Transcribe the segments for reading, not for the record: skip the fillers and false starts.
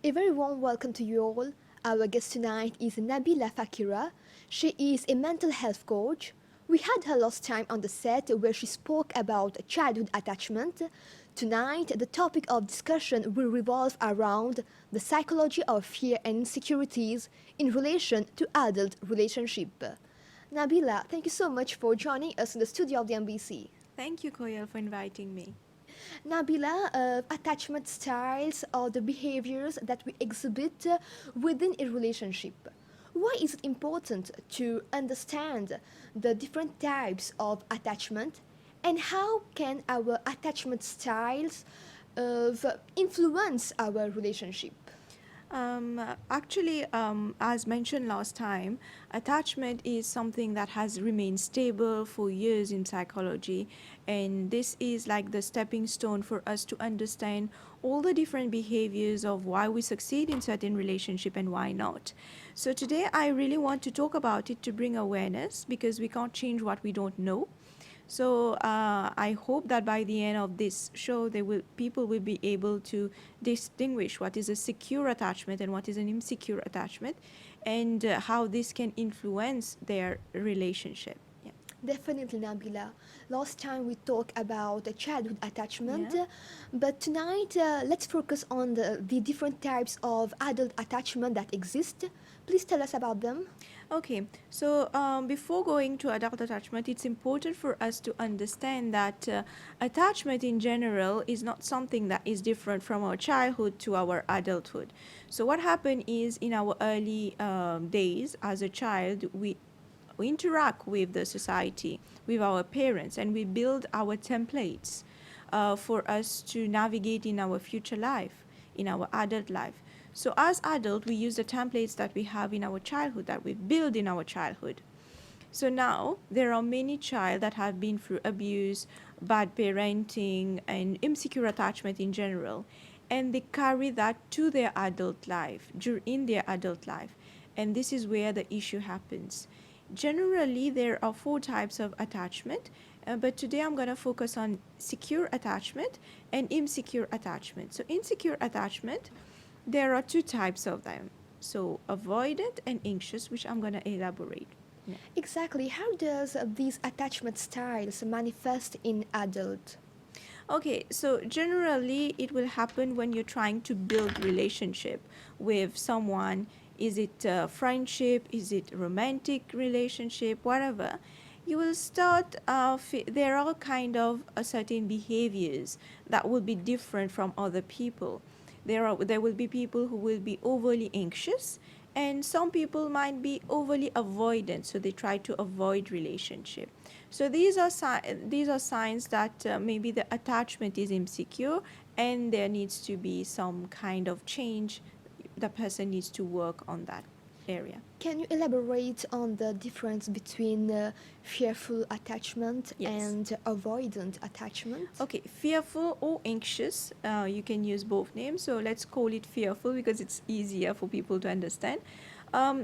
A very warm welcome to you all. Our guest tonight is Nabiilah Fakira. She is a mental health coach. We had her last time on the set where she spoke about childhood attachment. Tonight, the topic of discussion will revolve around the psychology of fear and insecurities in relation to adult relationship. Nabila, thank you so much for joining us in the studio of the MBC. Thank you, Koyal, for inviting me. Nabila, attachment styles are the behaviors that we exhibit within a relationship. Why is it important to understand the different types of attachment and how can our attachment styles influence our relationship? As mentioned last time, attachment is something that has remained stable for years in psychology, and this is like the stepping stone for us to understand all the different behaviors of why we succeed in certain relationship and why not. So today I really want to talk about it to bring awareness because we can't change what we don't know. So I hope that by the end of this show, people will be able to distinguish what is a secure attachment and what is an insecure attachment, and how this can influence their relationship. Yeah. Definitely, Nabila. Last time we talked about childhood attachment, Yeah. but tonight let's focus on the different types of adult attachment that exist. Please tell us about them. Okay, so before going to adult attachment, it's important for us to understand that attachment in general is not something that is different from our childhood to our adulthood. So, what happened is in our early days as a child, we interact with the society, with our parents, and we build our templates for us to navigate in our future life, in our adult life. So as adult, we use the templates that we have in our childhood, that we build in our childhood. So now there are many child that have been through abuse, bad parenting, and insecure attachment in general, and they carry that to their adult life, in their adult life, and this is where the issue happens. Generally, there are four types of attachment, but today I'm going to focus on secure attachment and insecure attachment. So insecure attachment, there are two types of them. So avoidant and anxious, which I'm going to elaborate. Yeah. Exactly, how does these attachment styles manifest in adult? Okay, so generally it will happen when you're trying to build relationship with someone. Is it friendship? Is it romantic relationship? Whatever. You will start, there are kind of certain behaviors that will be different from other people. There will be people who will be overly anxious, and some people might be overly avoidant, so they try to avoid relationship. So these are signs that maybe the attachment is insecure, and there needs to be some kind of change. The person needs to work on that area. Can you elaborate on the difference between fearful attachment Yes. and avoidant attachment? Okay, fearful or anxious, you can use both names. So let's call it fearful because it's easier for people to understand.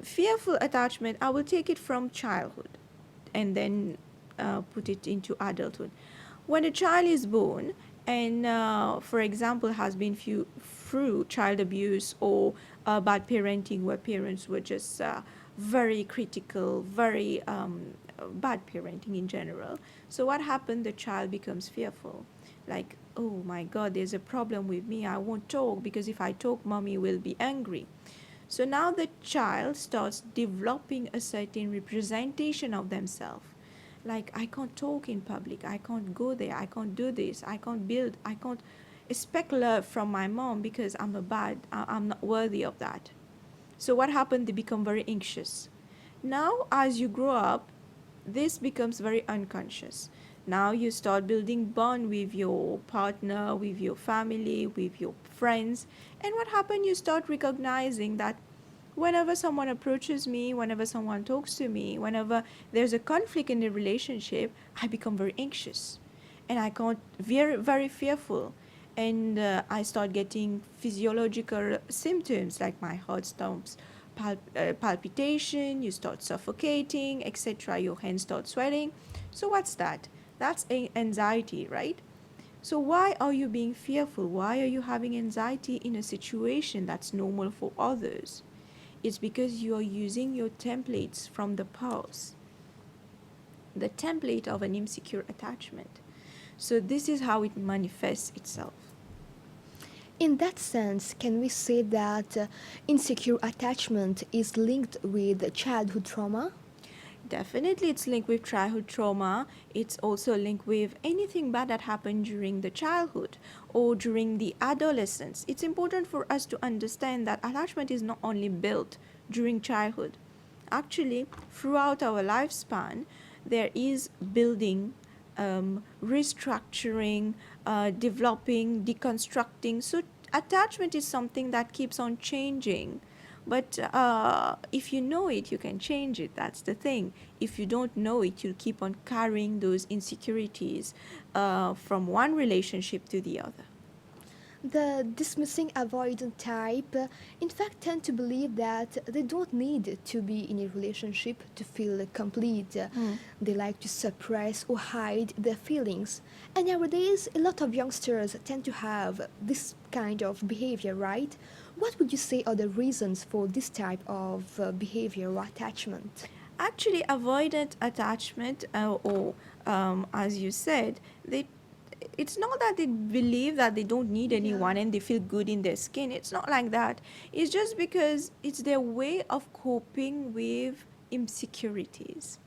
Fearful attachment, I will take it from childhood and then put it into adulthood. When a child is born and, for example, has been through child abuse or bad parenting, where parents were just very critical, very bad parenting in general. So what happened? The child becomes fearful, like, oh my God, there's a problem with me. I won't talk because if I talk, mommy will be angry. So now the child starts developing a certain representation of themselves. Like, I can't talk in public, I can't go there, I can't do this, I can't build, I can't expect love from my mom because I'm not worthy of that. So what happened? They become very anxious. Now, as you grow up, this becomes very unconscious. Now you start building bond with your partner, with your family, with your friends. And what happened? You start recognizing that whenever someone approaches me, whenever someone talks to me, whenever there's a conflict in the relationship, I become very anxious. And I can't, very, very fearful. And I start getting physiological symptoms like my heart stops, palpitation, you start suffocating, etc. Your hands start sweating. So what's that? That's anxiety, right? So why are you being fearful? Why are you having anxiety in a situation that's normal for others? It's because you are using your templates from the past, the template of an insecure attachment. So this is how it manifests itself. In that sense, can we say that insecure attachment is linked with childhood trauma? Definitely, it's linked with childhood trauma. It's also linked with anything bad that happened during the childhood or during the adolescence. It's important for us to understand that attachment is not only built during childhood. Actually, throughout our lifespan, there is building, restructuring, developing, deconstructing. So, attachment is something that keeps on changing. But if you know it, you can change it. That's the thing. If you don't know it, you'll keep on carrying those insecurities from one relationship to the other. The dismissing avoidant type, in fact, tend to believe that they don't need to be in a relationship to feel complete. They like to suppress or hide their feelings. And nowadays, a lot of youngsters tend to have this kind of behavior, right? What would you say are the reasons for this type of behavior or attachment? Actually, avoidant attachment, or as you said, they it's not that they believe that they don't need anyone and they feel good in their skin. It's not like that. It's just because it's their way of coping with insecurities.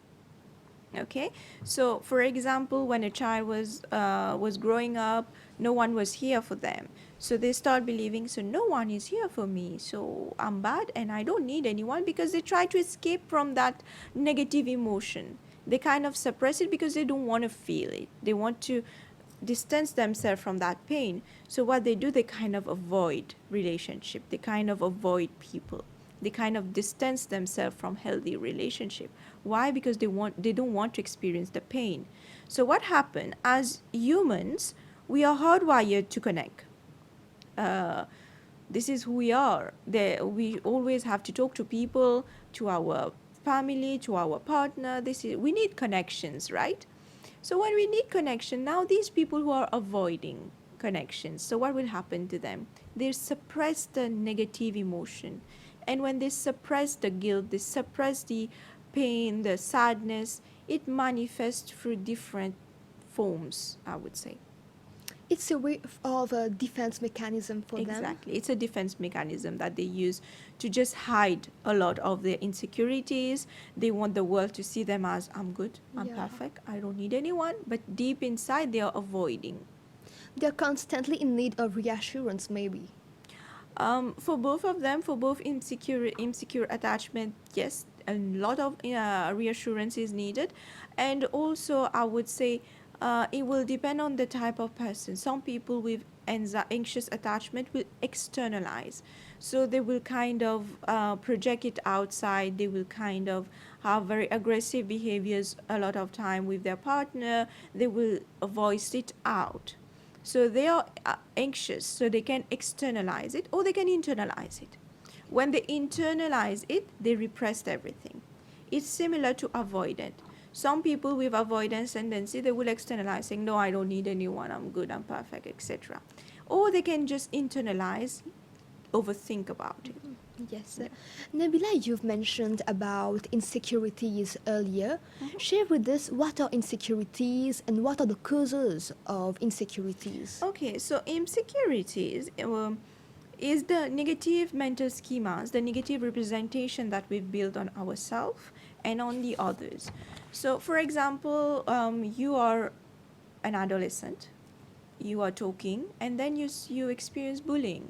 Okay, so for example, when a child was growing up, no one was here for them, so they start believing, so no one is here for me, so I'm bad and I don't need anyone, because they try to escape from that negative emotion. They kind of suppress it because they don't want to feel it. They want to distance themselves from that pain. So what they do, they kind of avoid relationship, they kind of avoid people, they kind of distance themselves from healthy relationship. Why? Because they don't want to experience the pain. So what happened, as humans, we are hardwired to connect. This is who we are. We always have to talk to people, to our family, to our partner. We need connections, right? So when we need connection, now these people who are avoiding connections, so what will happen to them? They suppress the negative emotion. And when they suppress the guilt, they suppress the pain, the sadness, it manifests through different forms, I would say. It's a way of a defense mechanism for them. Exactly. It's a defense mechanism that they use to just hide a lot of their insecurities. They want the world to see them as, I'm good, I'm perfect, I don't need anyone. But deep inside, they are avoiding. They're constantly in need of reassurance, maybe. For both of them, for both insecure attachment, yes, a lot of reassurance is needed. And also, I would say it will depend on the type of person. Some people with anxious attachment will externalize. So they will kind of project it outside. They will kind of have very aggressive behaviors a lot of time with their partner. They will voice it out. So they are anxious, so they can externalize it or they can internalize it. When they internalize it, they repress everything. It's similar to avoidant. Some people with avoidance tendency, they will externalize, saying, no, I don't need anyone, I'm good, I'm perfect, etc. Or they can just internalize, overthink about it. Yes. Yeah. Nabiilah, you've mentioned about insecurities earlier. Share with us what are insecurities and what are the causes of insecurities. Okay, so insecurities is the negative mental schemas, the negative representation that we've built on ourselves and on the others. So, for example, you are an adolescent, you are talking, and then you experience bullying.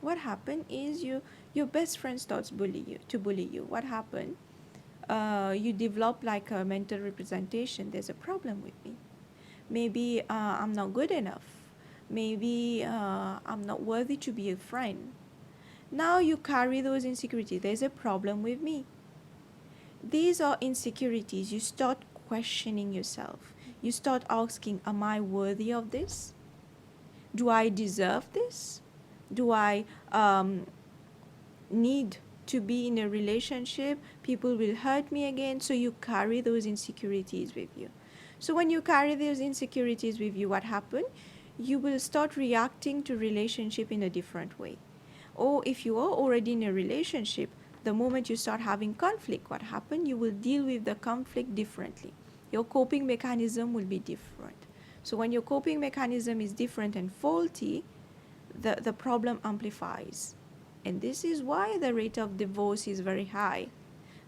What happened is your best friend starts to bully you. What happened? You develop like a mental representation. There's a problem with me. Maybe I'm not good enough. Maybe I'm not worthy to be a friend. Now you carry those insecurities. There's a problem with me. These are insecurities. You start questioning yourself. You start asking, am I worthy of this? Do I deserve this? Do I need to be in a relationship? People will hurt me again. So you carry those insecurities with you. So when you carry those insecurities with you, what happens? You will start reacting to relationship in a different way. Or if you are already in a relationship, the moment you start having conflict, what happens? You will deal with the conflict differently. Your coping mechanism will be different. So when your coping mechanism is different and faulty, the problem amplifies. And this is why the rate of divorce is very high,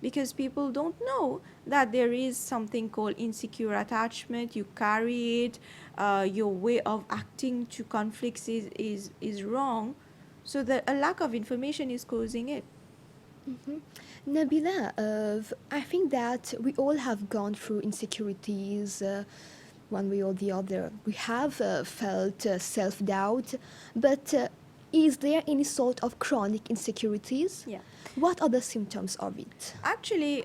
because people don't know that there is something called insecure attachment. You carry it, your way of acting to conflicts is wrong. So a lack of information is causing it. Mhm. Nabila, I think that we all have gone through insecurities one way or the other. We have felt self doubt, but is there any sort of chronic insecurities? Yeah. What are the symptoms of it? Actually,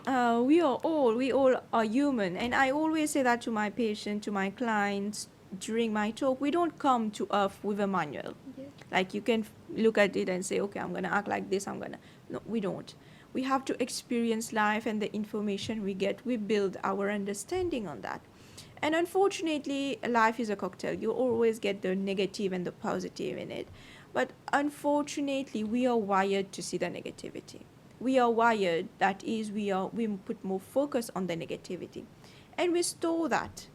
we all are human, and I always say that to my patient, to my clients during my talk. We don't come to earth with a manual. Yeah. Like you can look at it and say, okay, I'm gonna act like this. No, we don't. We have to experience life, and the information we get, we build our understanding on that. And unfortunately, life is a cocktail. You always get the negative and the positive in it. But unfortunately, we are wired to see the negativity. We are wired, that is, we put more focus on the negativity. And we store that.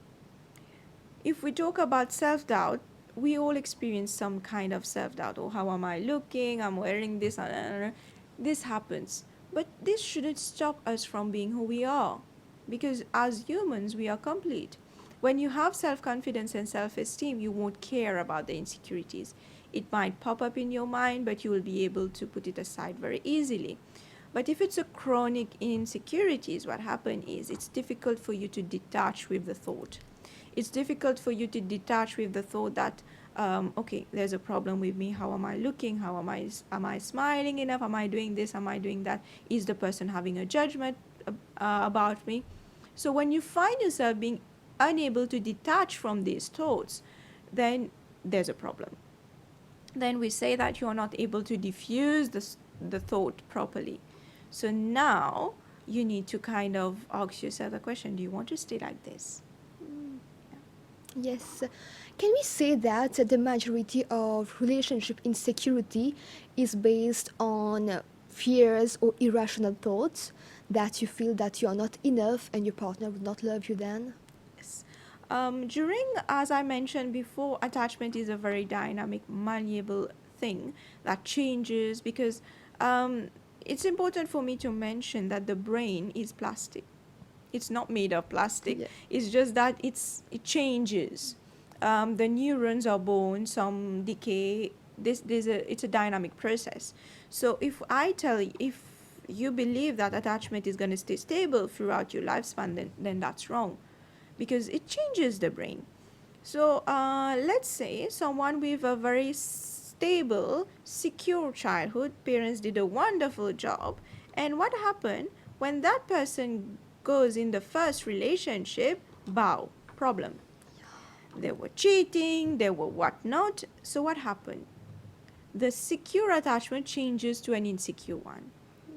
If we talk about self-doubt, we all experience some kind of self-doubt. Oh, how am I looking? I'm wearing this. This happens. But this shouldn't stop us from being who we are. Because as humans, we are complete. When you have self-confidence and self-esteem, you won't care about the insecurities. It might pop up in your mind, but you will be able to put it aside very easily. But if it's a chronic insecurities, what happens is it's difficult for you to detach with the thought. It's difficult for you to detach with the thought that, okay, there's a problem with me. How am I looking? Am I smiling enough? Am I doing this? Am I doing that? Is the person having a judgment about me? So when you find yourself being unable to detach from these thoughts, then there's a problem. Then we say that you are not able to diffuse the thought properly. So now you need to kind of ask yourself the question, do you want to stay like this? Yes. Can we say that the majority of relationship insecurity is based on fears or irrational thoughts that you feel that you are not enough and your partner would not love you then? Yes. As I mentioned before, attachment is a very dynamic, malleable thing that changes because it's important for me to mention that the brain is plastic. It's not made of plastic. Yeah. It's just that it changes. The neurons are born, some decay. It's a dynamic process. So if you believe that attachment is going to stay stable throughout your lifespan, then that's wrong, because it changes the brain. So let's say someone with a very stable, secure childhood, parents did a wonderful job, and what happened when that person goes in the first relationship? Bow, problem. They were cheating, they were whatnot. So what happened? The secure attachment changes to an insecure one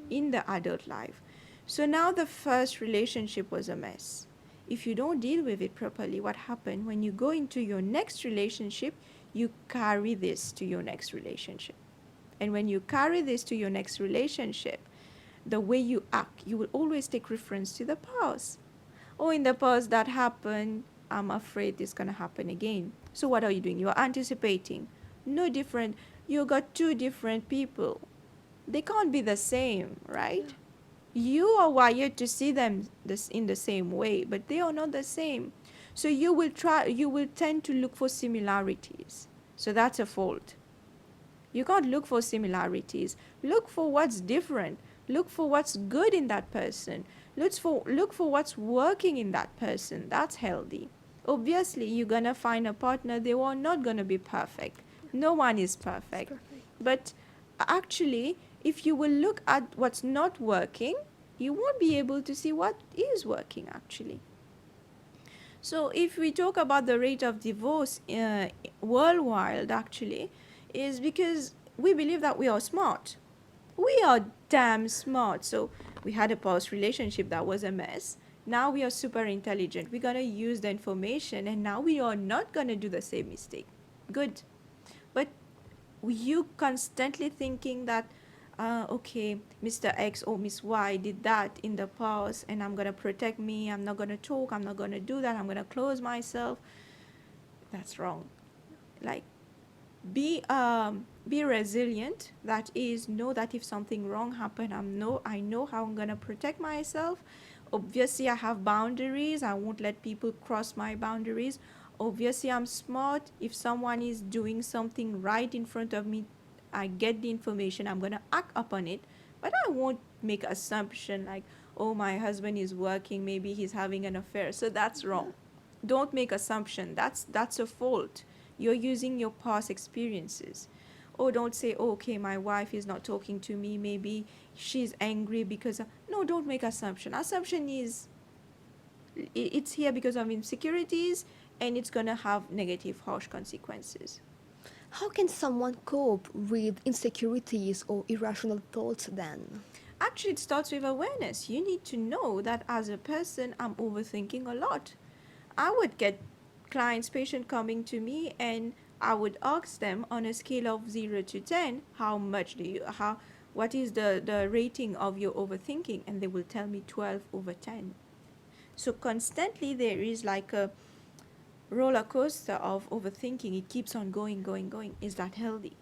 in the adult life. So now the first relationship was a mess. If you don't deal with it properly, what happened? When you go into your next relationship, you carry this to your next relationship. And when you carry this to your next relationship, the way you act, you will always take reference to the past. Oh, in the past that happened, I'm afraid it's going to happen again. So what are you doing? You are anticipating. No different. You got two different people. They can't be the same, right? Yeah. You are wired to see them in the same way, but they are not the same. So you will tend to look for similarities. So that's a fault. You can't look for similarities. Look for what's different. Look for what's good in that person. Look for what's working in that person. That's healthy. Obviously, you're going to find a partner. They are not going to be perfect. No one is perfect. But actually, if you will look at what's not working, you won't be able to see what is working actually. So if we talk about the rate of divorce worldwide, actually, is because we believe that we are smart. We are damn smart. So we had a past relationship that was a mess. Now we are super intelligent. We're going to use the information, and now we are not going to do the same mistake. Good. But you constantly thinking that, okay, Mr. X or Miss Y did that in the past, and I'm going to protect me. I'm not going to talk. I'm not going to do that. I'm going to close myself. That's wrong. Like, be resilient. That is, know that if something wrong happened, I know how I'm going to protect myself. Obviously I have boundaries. I won't let people cross my boundaries. Obviously I'm smart. If someone is doing something right in front of me, I get the information, I'm going to act upon it. But I won't make assumption like, oh, my husband is working, maybe he's having an affair, so that's wrong. Don't make assumption. That's a fault. You're using your past experiences. Or don't say, oh, okay, my wife is not talking to me, maybe she's angry because no, don't make assumption. Assumption is, it's here because of insecurities, and it's going to have negative harsh consequences. How can someone cope with insecurities or irrational thoughts then? Actually, it starts with awareness. You need to know that as a person, I'm overthinking a lot. I would get clients, patients coming to me, and I would ask them on a scale of 0 to 10, what is the rating of your overthinking? And they will tell me 12 over 10. So constantly there is like a roller coaster of overthinking. It keeps on going, going, going. Is that healthy?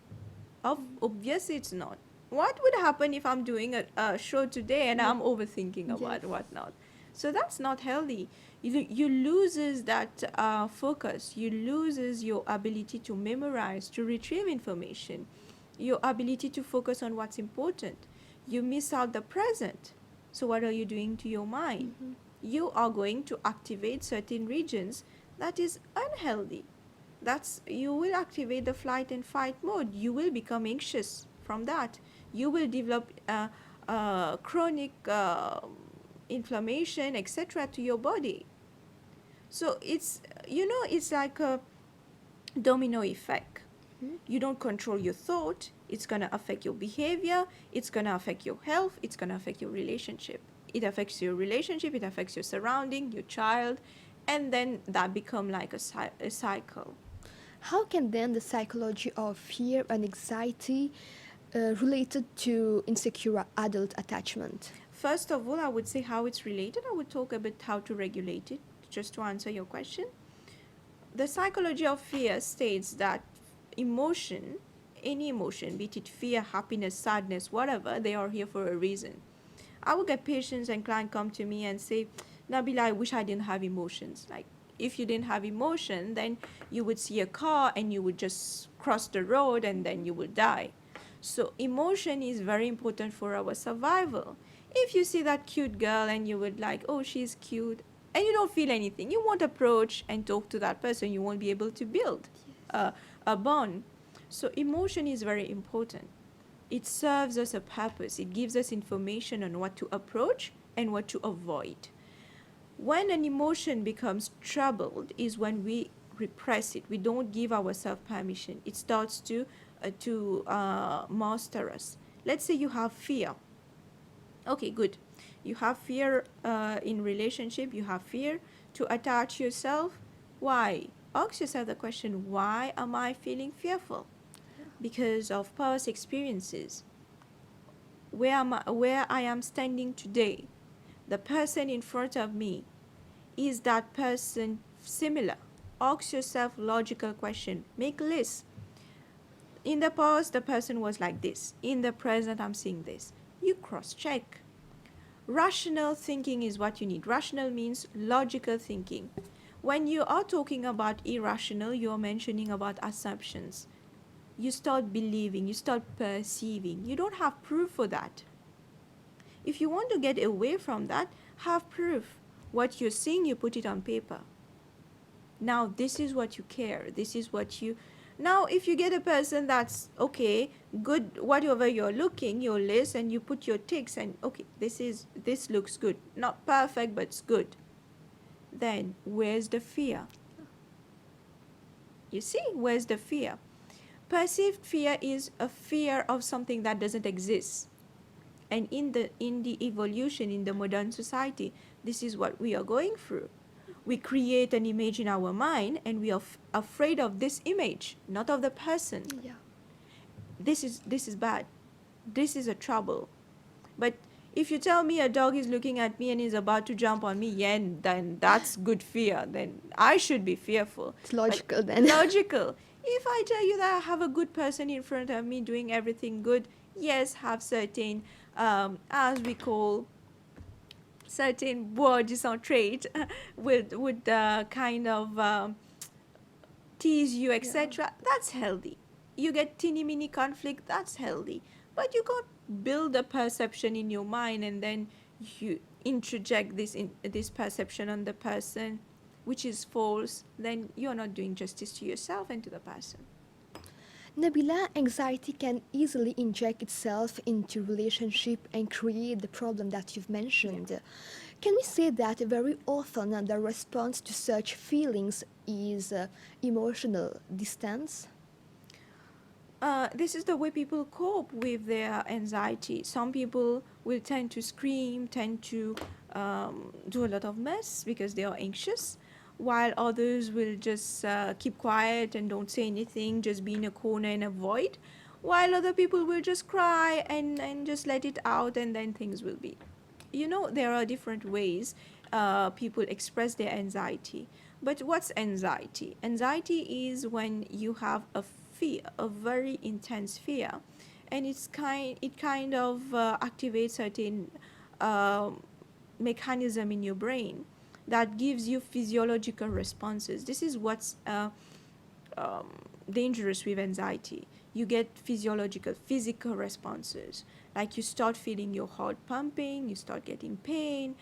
Obviously it's not. What would happen if I'm doing a show today and I'm overthinking about whatnot? So that's not healthy. You loses that focus. You loses your ability to memorize, to retrieve information, your ability to focus on what's important. You miss out the present. So what are you doing to your mind? You are going to activate certain regions that is unhealthy. You will activate the flight and fight mode. You will become anxious from that. You will develop chronic inflammation, etc., to your body. So it's like a domino effect. You don't control your thought, it's going to affect your behavior, it's going to affect your health, it's going to affect your relationship. It affects your relationship, it affects your surrounding, your child, and then that become like a cycle. How can then the psychology of fear and anxiety related to insecure adult attachment? First of all, I would say how it's related. I would talk a bit how to regulate it, just to answer your question. The psychology of fear states that emotion, any emotion, be it fear, happiness, sadness, whatever, they are here for a reason. I would get patients and clients come to me and say, Nabiilah, I wish I didn't have emotions. Like, if you didn't have emotion, then you would see a car and you would just cross the road and then you would die. So emotion is very important for our survival. If you see that cute girl and you would like, oh, she's cute, and you don't feel anything, you won't approach and talk to that person. You won't be able to build a bond. So emotion is very important. It serves us a purpose. It gives us information on what to approach and what to avoid. When an emotion becomes troubled is when we repress it. We don't give ourselves permission. It starts to master us. Let's say you have fear. Okay, good. You have fear in relationship. You have fear to attach yourself. Why? Ask yourself the question, why am I feeling fearful? Because of past experiences. Where I am standing today, the person in front of me, is that person similar? Ask yourself logical question. Make lists. In the past, the person was like this. In the present, I'm seeing this. You cross-check. Rational thinking is what you need. Rational means logical thinking. When you are talking about irrational, you are mentioning about assumptions. You start believing, you start perceiving. You don't have proof for that. If you want to get away from that, have proof. What you're seeing, you put it on paper. Now, this is what you care. This is what you... Now, if you get a person that's, okay, good, whatever you're looking, your list, and you put your ticks, and, okay, this looks good. Not perfect, but it's good. Then, where's the fear? You see, where's the fear? Perceived fear is a fear of something that doesn't exist. And in the evolution in the modern society, this is what we are going through. We create an image in our mind and we are afraid of this image, not of the person. Yeah. This is bad. This is a trouble. But if you tell me a dog is looking at me and is about to jump on me, yeah, then that's good fear. Then I should be fearful. It's logical But then. logical. If I tell you that I have a good person in front of me doing everything good, yes, have certain, as we call, certain words or trait would kind of tease you, etc. That's healthy. You get teeny mini conflict, that's healthy. But you can't build a perception in your mind and then you introject this perception on the person, which is false. Then you're not doing justice to yourself and to the person. Nabiilah, anxiety can easily inject itself into relationship and create the problem that you've mentioned. Can we say that very often the response to such feelings is emotional distance? This is the way people cope with their anxiety. Some people will tend to scream, tend to do a lot of mess because they are anxious, while others will just keep quiet and don't say anything, just be in a corner and avoid, while other people will just cry and just let it out, and then things will be. There are different ways people express their anxiety. But what's anxiety? Anxiety is when you have a fear, a very intense fear, and it kind of activates certain mechanism in your brain that gives you physiological responses. This is what's dangerous with anxiety. You get physical responses, like you start feeling your heart pumping, you start getting pain.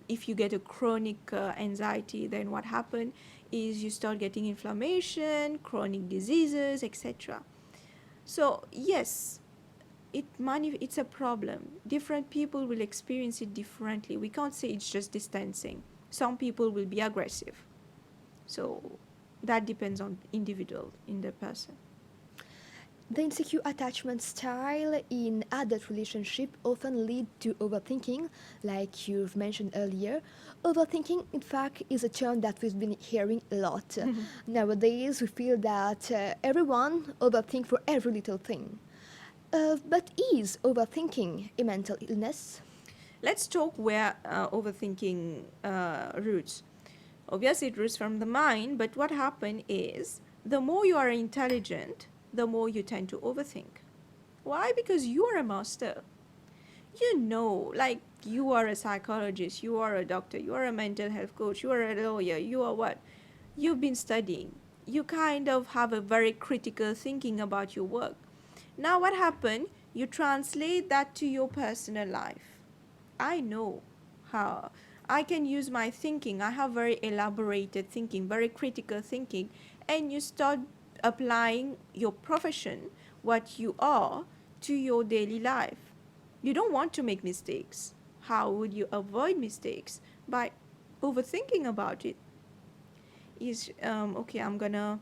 If you get a chronic anxiety, then what happens is you start getting inflammation, chronic diseases, etc. So yes, it's a problem. Different people will experience it differently. We can't say it's just distancing. Some people will be aggressive. So that depends on individual, in the person. The insecure attachment style in adult relationship often lead to overthinking, like you've mentioned earlier. Overthinking, in fact, is a term that we've been hearing a lot. Nowadays, we feel that everyone overthinks for every little thing. But is overthinking a mental illness? Let's talk where overthinking roots. Obviously, it roots from the mind, but what happens is the more you are intelligent, the more you tend to overthink. Why? Because you are a master. Like you are a psychologist, you are a doctor, you are a mental health coach, you are a lawyer, you are what? You've been studying. You kind of have a very critical thinking about your work. Now what happened? You translate that to your personal life. I know how I can use my thinking. I have very elaborated thinking, very critical thinking, and you start applying your profession, what you are, to your daily life. You don't want to make mistakes. How would you avoid mistakes? By overthinking about it. Okay, I'm gonna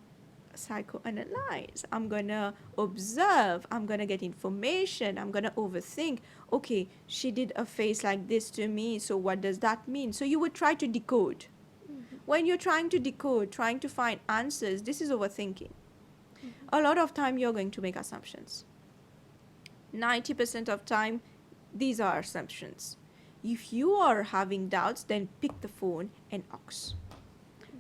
psychoanalyze, I'm gonna observe, I'm gonna get information, I'm gonna overthink. Okay, she did a face like this to me, so what does that mean? So you would try to decode. When you're trying to decode, trying to find answers, this is overthinking. A lot of time you're going to make assumptions. 90% of time, these are assumptions. If you are having doubts, then pick the phone and ask.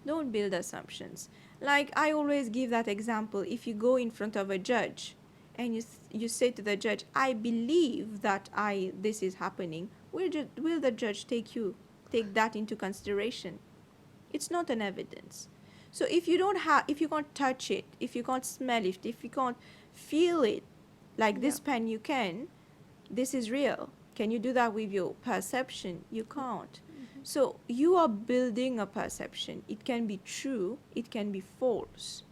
Don't build assumptions. Like I always give that example. If you go in front of a judge and you say to the judge, I believe that this is happening, will the judge take that into consideration? It's not an evidence. So if you can't touch it, if you can't smell it, if you can't feel it, like this pen you can, this is real. Can you do that with your perception? You can't. So you are building a perception. It can be true, it can be false.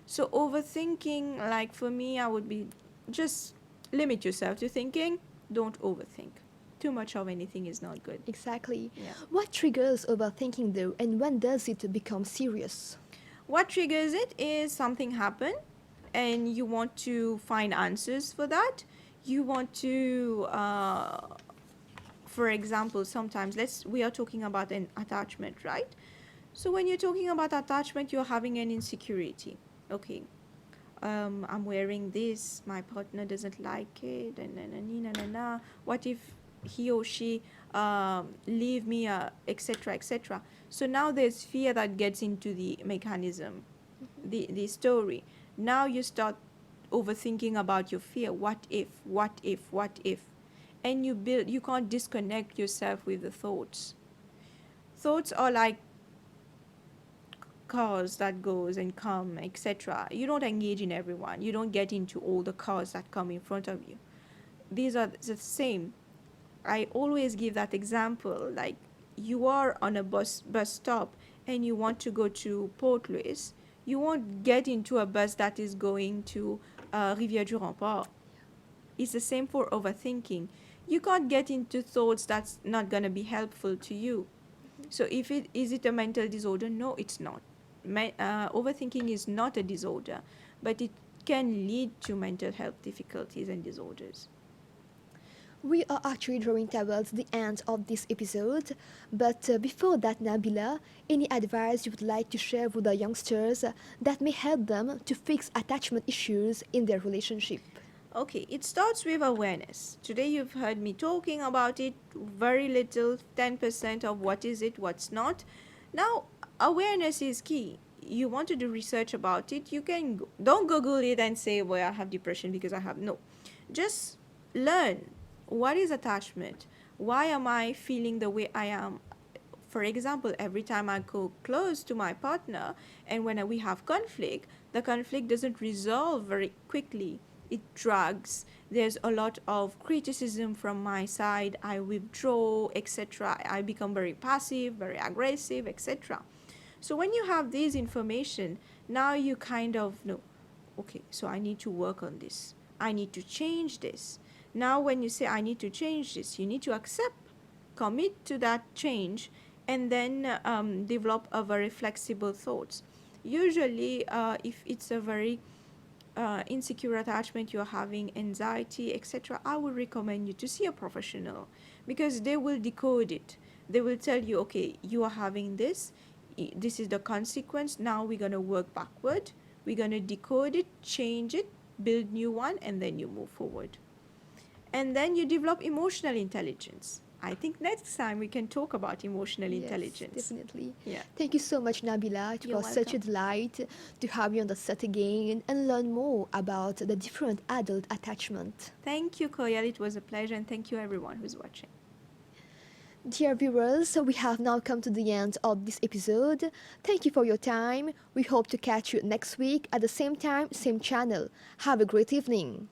So overthinking, like for me, I would be just limit yourself to thinking, don't overthink. Too much of anything is not good. Exactly. Yeah. What triggers overthinking though, and when does it become serious? What triggers it is something happen and you want to find answers for that. You want to for example, sometimes we are talking about an attachment, right? So when you're talking about attachment, you're having an insecurity. Okay, I'm wearing this, my partner doesn't like it, and what if he or she leave me, etc., etc. So now there's fear that gets into the mechanism, the story. Now you start overthinking about your fear. What if, and you can't disconnect yourself with the thoughts. Thoughts are like cars that goes and come, etc. You don't engage in everyone. You don't get into all the cars that come in front of you. These are the same. I always give that example, like you are on a bus stop and you want to go to Port Louis. You won't get into a bus that is going to Rivière du Rempart. It's the same for overthinking. You can't get into thoughts that's not going to be helpful to you. So is it a mental disorder? No, it's not. Overthinking is not a disorder, but it can lead to mental health difficulties and disorders. We are actually drawing towards the end of this episode, but before that, Nabiilah, any advice you would like to share with the youngsters that may help them to fix attachment issues in their relationship? Okay, it starts with awareness. Today you've heard me talking about it, very little, 10% of what is it, what's not. Now, awareness is key. You want to do research about it, you can don't Google it and say, well, I have depression because I have. No. Just learn. What is attachment? Why am I feeling the way I am? For example, every time I go close to my partner and when we have conflict, the conflict doesn't resolve very quickly. It drags. There's a lot of criticism from my side. I withdraw, etc. I become very passive, very aggressive, etc. So when you have this information, now you kind of know, okay, so I need to work on this. I need to change this. Now when you say I need to change this, you need to accept, commit to that change, and then develop a very flexible thoughts. Usually if it's a very insecure attachment, you're having anxiety, etc., I would recommend you to see a professional because they will decode it. They will tell you, okay, you are having this, this is the consequence. Now we're going to work backward. We're going to decode it, change it, build new one, and then you move forward. And then you develop emotional intelligence. I think next time we can talk about emotional intelligence. Definitely. Yeah. Thank you so much, Nabiilah. It You're was such a welcome. delight to have you on the set again and learn more about the different adult attachment. Thank you, Koyal. It was a pleasure, and thank you everyone who's watching. Dear viewers, we have now come to the end of this episode. Thank you for your time. We hope to catch you next week at the same time, same channel. Have a great evening.